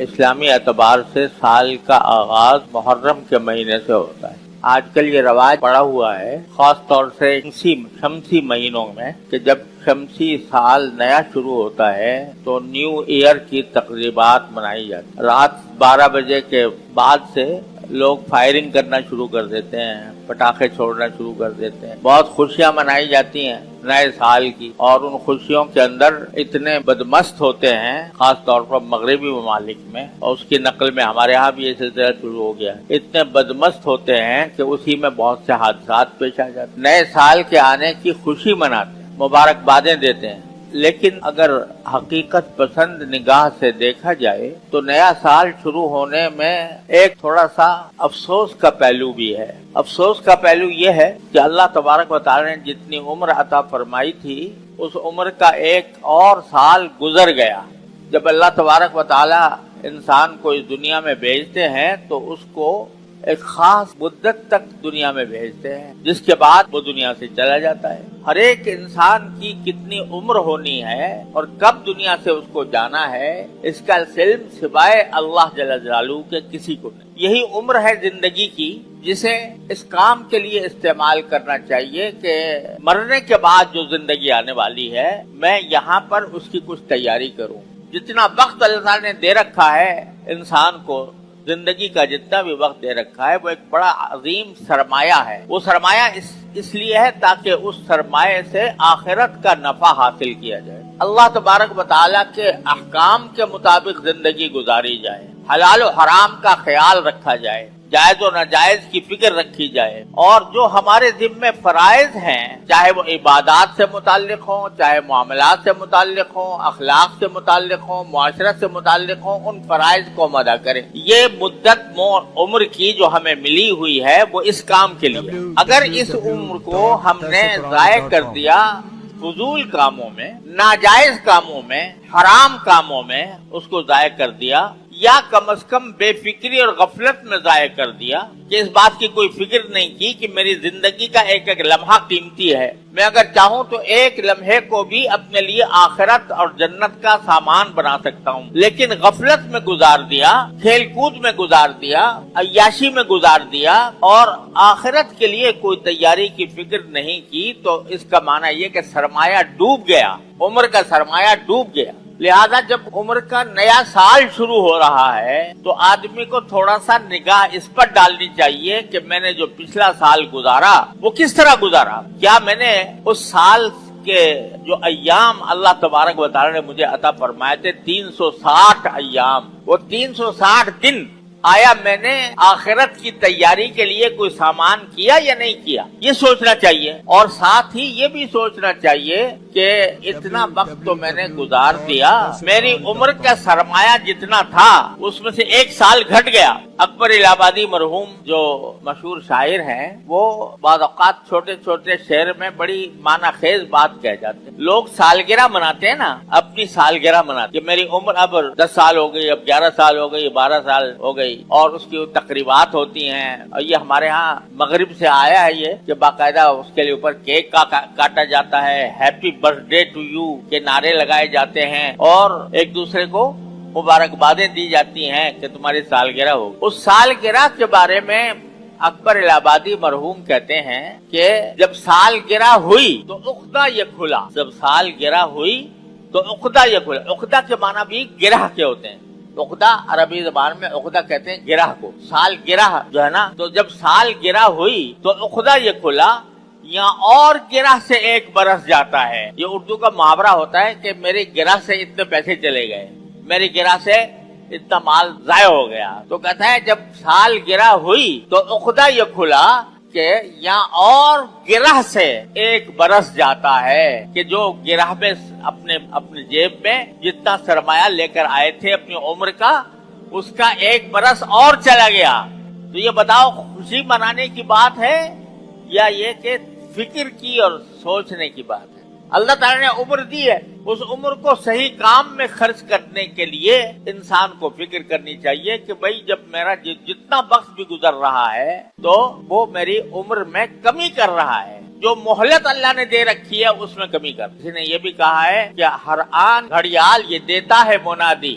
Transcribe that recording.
اسلامی اعتبار سے سال کا آغاز محرم کے مہینے سے ہوتا ہے۔ آج کل یہ رواج پڑا ہوا ہے خاص طور سے شمسی مہینوں میں کہ جب شمسی سال نیا شروع ہوتا ہے تو نیو ایئر کی تقریبات منائی جاتی ہیں۔ رات 12 بجے کے بعد سے لوگ فائرنگ کرنا شروع کر دیتے ہیں، پٹاخے چھوڑنا شروع کر دیتے ہیں، بہت خوشیاں منائی جاتی ہیں نئے سال کی، اور ان خوشیوں کے اندر اتنے بدمست ہوتے ہیں خاص طور پر مغربی ممالک میں، اور اس کی نقل میں ہمارے ہاں بھی یہ سلسلہ شروع ہو گیا ہے، اتنے بدمست ہوتے ہیں کہ اسی میں بہت سے حادثات پیش آ جاتے ہیں۔ نئے سال کے آنے کی خوشی مناتے ہیں، مبارکبادیں دیتے ہیں، لیکن اگر حقیقت پسند نگاہ سے دیکھا جائے تو نیا سال شروع ہونے میں ایک تھوڑا سا افسوس کا پہلو بھی ہے۔ افسوس کا پہلو یہ ہے کہ اللہ تبارک و تعالی نے جتنی عمر عطا فرمائی تھی اس عمر کا ایک اور سال گزر گیا۔ جب اللہ تبارک و تعالی انسان کو اس دنیا میں بھیجتے ہیں تو اس کو ایک خاص مدت تک دنیا میں بھیجتے ہیں، جس کے بعد وہ دنیا سے چلا جاتا ہے۔ ہر ایک انسان کی کتنی عمر ہونی ہے اور کب دنیا سے اس کو جانا ہے، اس کا علم سوائے اللہ جل جلالہ کے کسی کو نہیں۔ یہی عمر ہے زندگی کی جسے اس کام کے لیے استعمال کرنا چاہیے کہ مرنے کے بعد جو زندگی آنے والی ہے میں یہاں پر اس کی کچھ تیاری کروں۔ جتنا وقت اللہ تعالیٰ نے دے رکھا ہے انسان کو، زندگی کا جتنا بھی وقت دے رکھا ہے وہ ایک بڑا عظیم سرمایہ ہے۔ وہ سرمایہ اس لیے ہے تاکہ اس سرمایہ سے آخرت کا نفع حاصل کیا جائے، اللہ تبارک و تعالیٰ کے احکام کے مطابق زندگی گزاری جائے، حلال و حرام کا خیال رکھا جائے، جائز و ناجائز کی فکر رکھی جائے، اور جو ہمارے ذمے فرائض ہیں چاہے وہ عبادات سے متعلق ہوں، چاہے معاملات سے متعلق ہوں، اخلاق سے متعلق ہوں، معاشرت سے متعلق ہوں، ان فرائض کو ہم ادا کریں۔ یہ مدت عمر کی جو ہمیں ملی ہوئی ہے وہ اس کام کے لیے، اگر اس عمر کو ہم نے ضائع کر دیا فضول کاموں میں، ناجائز کاموں میں، حرام کاموں میں اس کو ضائع کر دیا، یا کم از کم بے فکری اور غفلت میں ضائع کر دیا کہ اس بات کی کوئی فکر نہیں کی کہ میری زندگی کا ایک ایک لمحہ قیمتی ہے، میں اگر چاہوں تو ایک لمحے کو بھی اپنے لیے آخرت اور جنت کا سامان بنا سکتا ہوں، لیکن غفلت میں گزار دیا، کھیل کود میں گزار دیا، عیاشی میں گزار دیا اور آخرت کے لیے کوئی تیاری کی فکر نہیں کی، تو اس کا معنی یہ کہ سرمایہ ڈوب گیا، عمر کا سرمایہ ڈوب گیا۔ لہذا جب عمر کا نیا سال شروع ہو رہا ہے تو آدمی کو تھوڑا سا نگاہ اس پر ڈالنی چاہیے کہ میں نے جو پچھلا سال گزارا وہ کس طرح گزارا، کیا میں نے اس سال کے جو ایام اللہ تبارک و تعالی نے مجھے عطا فرمائے تھے 360 ایام، وہ 360 دن آیا میں نے آخرت کی تیاری کے لیے کوئی سامان کیا یا نہیں کیا، یہ سوچنا چاہیے، اور ساتھ ہی یہ بھی سوچنا چاہیے کہ اتنا وقت تو میں نے گزار دیا، میری عمر کا سرمایہ جتنا تھا اس میں سے ایک سال گھٹ گیا۔ اکبر الہ آبادی مرحوم جو مشہور شاعر ہیں وہ بعض اوقات چھوٹے چھوٹے شعر میں بڑی معنی خیز بات کہہ جاتے ہیں۔ لوگ سالگرہ مناتے ہیں نا، اپنی سالگرہ مناتے ہیں، میری عمر اب 10 سال ہو گئی، اب 11 سال ہو گئی، 12 سال ہو گئی، اور اس کی تقریبات ہوتی ہیں، اور یہ ہمارے ہاں مغرب سے آیا ہے یہ کہ باقاعدہ اس کے لیے اوپر کیک کاٹا جاتا ہے، happy birthday to you کے نعرے لگائے جاتے ہیں، اور ایک دوسرے کو مبارکبادیں دی جاتی ہیں کہ تمہاری سالگرہ ہو۔ اس سالگرہ کے بارے میں اکبر الہ آبادی مرحوم کہتے ہیں کہ جب سالگرہ ہوئی تو عقدہ یہ کھلا، جب سالگرہ ہوئی تو عقدہ یہ کھلا۔ عقدہ کے معنی بھی گرہ کے ہوتے ہیں، عقدہ عربی زبان میں عقدہ کہتے ہیں گرہ کو، سال گرہ جو ہے نا، تو جب سال گرہ ہوئی تو عقدہ یہ کھلا، یہاں اور گرہ سے ایک برس جاتا ہے۔ یہ اردو کا محاورہ ہوتا ہے کہ میری گرہ سے اتنے پیسے چلے گئے، میری گرہ سے اتنا مال ضائع ہو گیا، تو کہتا ہے جب سال گرہ ہوئی تو عقدہ یہ کھلا کہ یہاں اور گرہ سے ایک برس جاتا ہے کہ جو گرہ میں اپنے جیب میں جتنا سرمایہ لے کر آئے تھے اپنی عمر کا، اس کا ایک برس اور چلا گیا۔ تو یہ بتاؤ خوشی منانے کی بات ہے یا یہ کہ فکر کی اور سوچنے کی بات ہے؟ اللہ تعالیٰ نے عمر دی ہے، اس عمر کو صحیح کام میں خرچ کرنے کے لیے انسان کو فکر کرنی چاہیے کہ بھئی جب میرا جتنا وقت بھی گزر رہا ہے تو وہ میری عمر میں کمی کر رہا ہے، جو مہلت اللہ نے دے رکھی ہے اس میں کمی کر۔ کسی نے یہ بھی کہا ہے کہ ہر آن گھڑیال یہ دیتا ہے منادی